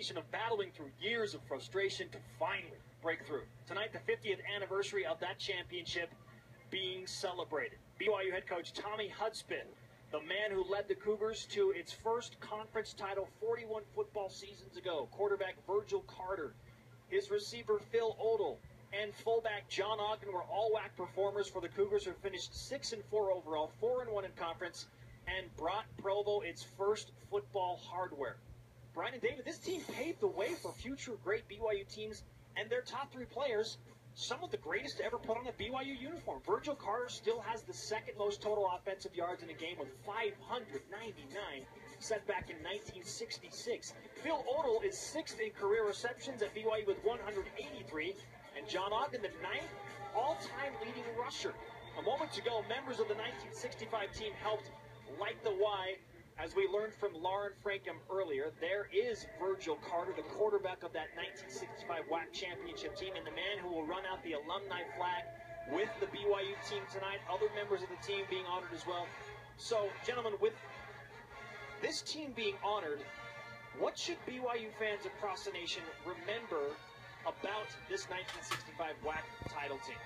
culmination of battling through years of frustration to finally break through. Tonight, the 50th anniversary of that championship being celebrated. BYU head coach Tommy Hudspeth, the man who led the Cougars to its first conference title 41 football seasons ago. Quarterback Virgil Carter, his receiver Phil Odell, and fullback John Ogden were all WAC performers for the Cougars, who finished 6-4 overall, 4-1 in conference, and brought Provo its first football hardware. Brian and David, this team paved the way for future great BYU teams, and their top three players, some of the greatest to ever put on a BYU uniform. Virgil Carter still has the second most total offensive yards in a game with 599, set back in 1966. Phil Odell is sixth in career receptions at BYU with 183, and John Ogden, the ninth all-time leading rusher. A moment ago, members of the 1965 team helped light the Y. As we learned from Lauren Frankham earlier, there is Virgil Carter, the quarterback of that 1965 WAC championship team, and the man who will run out the alumni flag with the BYU team tonight. Other members of the team being honored as well. So, gentlemen, with this team being honored, what should BYU fans across the nation remember about this 1965 WAC title team?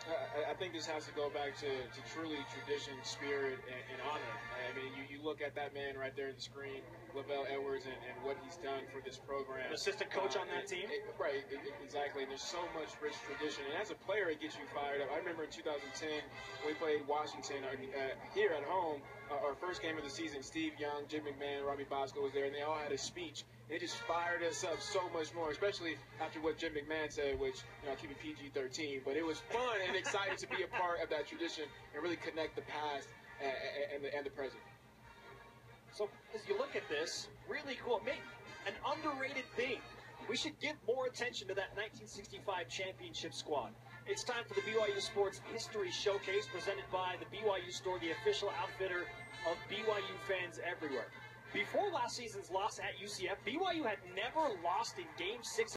I think this has to go back to truly tradition, spirit, and honor. I mean, you look at that man right there on the screen, Lavelle Edwards, and what he's done for this program. An assistant coach on that team? Right, exactly. And there's so much rich tradition. And as a player, it gets you fired up. I remember in 2010, we played Washington here at home, our first game of the season. Steve Young, Jim McMahon, Robbie Bosco was there, and they all had a speech. It just fired us up so much more, especially after what Jim McMahon said, which, keep it PG-13. But it was fun and exciting to be a part of that tradition and really connect the past and the present. So as you look at this, really cool. Maybe an underrated thing. We should give more attention to that 1965 championship squad. It's time for the BYU Sports History Showcase, presented by the BYU Store, the official outfitter of BYU fans everywhere. Before last season's loss at UCF, BYU had never lost in Game 6